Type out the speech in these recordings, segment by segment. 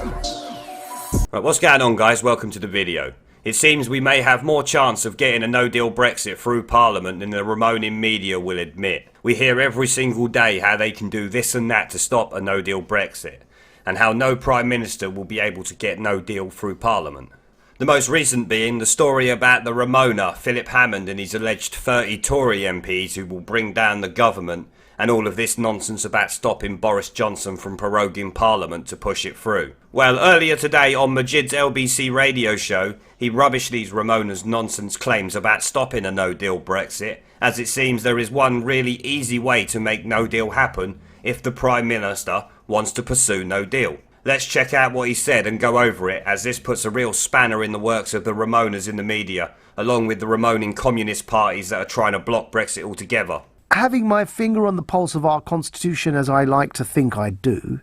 Right, what's going on, guys? Welcome to the video. It seems we may have more chance of getting a no-deal Brexit through Parliament than the remoaning media will admit. We hear every single day how they can do this and that to stop a no-deal Brexit, and how no Prime Minister will be able to get no deal through Parliament. The most recent being the story about the remoaner Philip Hammond and his alleged 30 Tory MPs who will bring down the government, and all of this nonsense about stopping Boris Johnson from proroguing Parliament to push it through. Well, earlier today on Majid's LBC radio show, he rubbished these remoaners' nonsense claims about stopping a no-deal Brexit, as it seems there is one really easy way to make no deal happen if the Prime Minister wants to pursue no deal. Let's check out what he said and go over it, as this puts a real spanner in the works of the remoaners in the media, along with the remoaning communist parties that are trying to block Brexit altogether. Having my finger on the pulse of our constitution, as I like to think I do,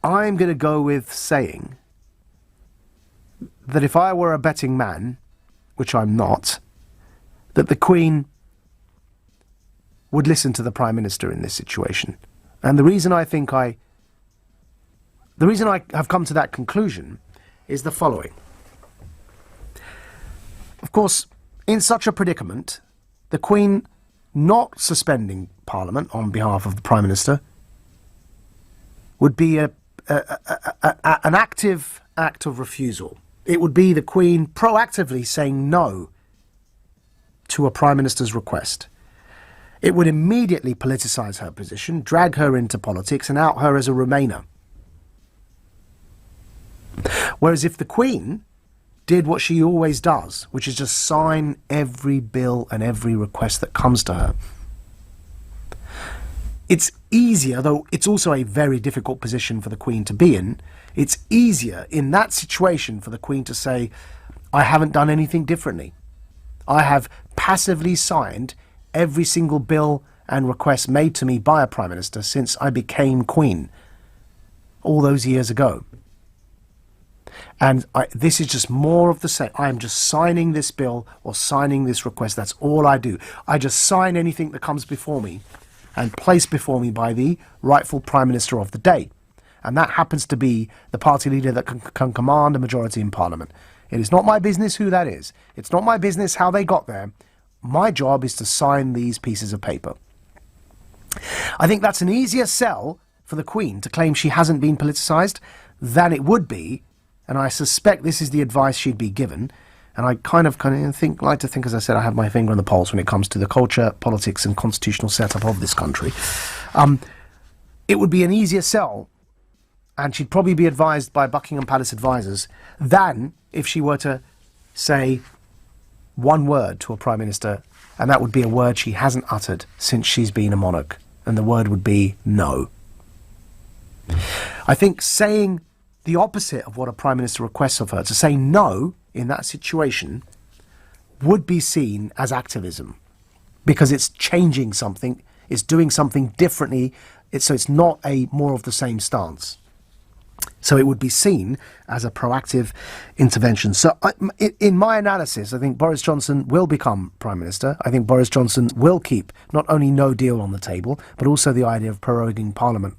I'm going to go with saying that if I were a betting man, which I'm not, that the Queen would listen to the Prime Minister in this situation. And the reason I have come to that conclusion is the following. Of course, in such a predicament, the Queen not suspending Parliament on behalf of the Prime Minister would be an active act of refusal. It would be the Queen proactively saying no to a Prime Minister's request. It would immediately politicise her position, drag her into politics and out her as a Remainer. Whereas if the Queen did what she always does, which is just sign every bill and every request that comes to her, it's easier, though it's also a very difficult position for the Queen to be in, it's easier in that situation for the Queen to say, I haven't done anything differently. I have passively signed every single bill and request made to me by a Prime Minister since I became Queen all those years ago. And this is just more of the same. I am just signing this bill or signing this request. That's all I do. I just sign anything that comes before me and placed before me by the rightful Prime Minister of the day. And that happens to be the party leader that can command a majority in Parliament. It is not my business who that is. It's not my business how they got there. My job is to sign these pieces of paper. I think that's an easier sell for the Queen to claim she hasn't been politicised than it would be. And I suspect this is the advice she'd be given. And I kind of like to think, as I said, I have my finger on the pulse when it comes to the culture, politics and constitutional setup of this country. It would be an easier sell, and she'd probably be advised by Buckingham Palace advisors, than if she were to say one word to a Prime Minister, and that would be a word she hasn't uttered since she's been a monarch. And the word would be no. I think saying the opposite of what a Prime Minister requests of her, to say no in that situation, would be seen as activism, because it's changing something, it's doing something differently, so it's not a more of the same stance. So it would be seen as a proactive intervention. So in my analysis, I think Boris Johnson will become Prime Minister. I think Boris Johnson will keep not only no deal on the table, but also the idea of proroguing Parliament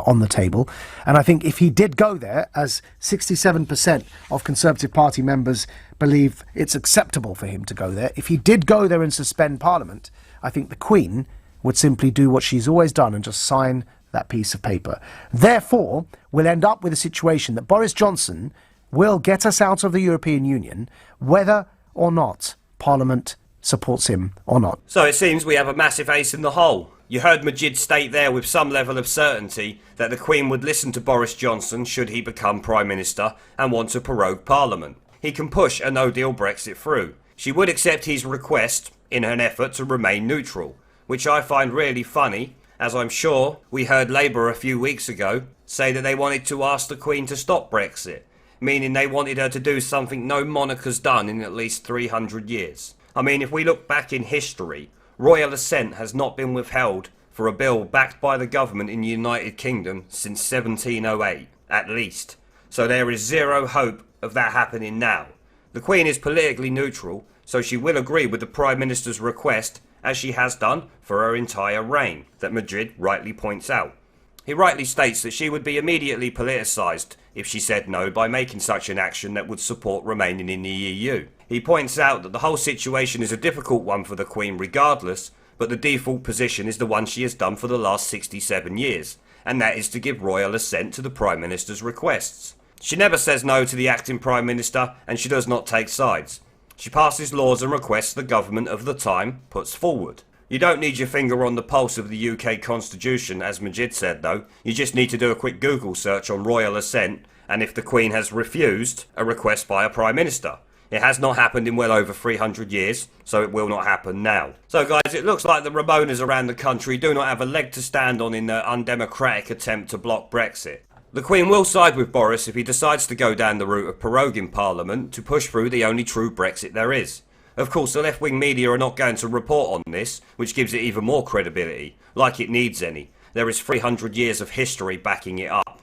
on the table. And I think if he did go there, as 67% of Conservative Party members believe it's acceptable for him to go there, if he did go there and suspend Parliament, I think the Queen would simply do what she's always done and just sign that piece of paper. Therefore, we'll end up with a situation that Boris Johnson will get us out of the European Union, whether or not Parliament supports him or not. So it seems we have a massive ace in the hole. You heard Majid state there with some level of certainty that the Queen would listen to Boris Johnson should he become Prime Minister and want to prorogue Parliament. He can push a no-deal Brexit through. She would accept his request in an effort to remain neutral, which I find really funny, as I'm sure we heard Labour a few weeks ago say that they wanted to ask the Queen to stop Brexit, meaning they wanted her to do something no monarch has done in at least 300 years. I mean, if we look back in history, royal assent has not been withheld for a bill backed by the government in the United Kingdom since 1708, at least. So there is zero hope of that happening now. The Queen is politically neutral, so she will agree with the Prime Minister's request, as she has done for her entire reign, that Madrid rightly points out. He rightly states that she would be immediately politicised if she said no by making such an action that would support remaining in the EU. He points out that the whole situation is a difficult one for the Queen regardless, but the default position is the one she has done for the last 67 years, and that is to give royal assent to the Prime Minister's requests. She never says no to the acting Prime Minister, and she does not take sides. She passes laws and requests the government of the time puts forward. You don't need your finger on the pulse of the UK Constitution, as Majid said though. You just need to do a quick Google search on royal assent and if the Queen has refused a request by a Prime Minister. It has not happened in well over 300 years, so it will not happen now. So guys, it looks like the remoaners around the country do not have a leg to stand on in their undemocratic attempt to block Brexit. The Queen will side with Boris if he decides to go down the route of proroguing Parliament to push through the only true Brexit there is. Of course, the left-wing media are not going to report on this, which gives it even more credibility, like it needs any. There is 300 years of history backing it up.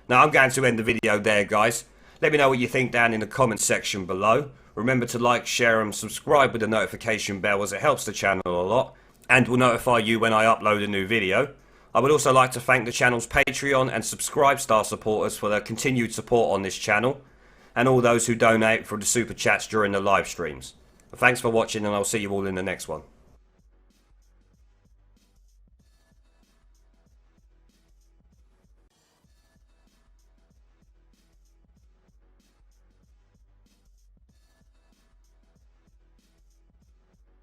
Now, I'm going to end the video there, guys. Let me know what you think down in the comments section below. Remember to like, share and subscribe with the notification bell as it helps the channel a lot, and will notify you when I upload a new video. I would also like to thank the channel's Patreon and Subscribe Star supporters for their continued support on this channel, and all those who donate for the super chats during the live streams. Thanks for watching, and I'll see you all in the next one.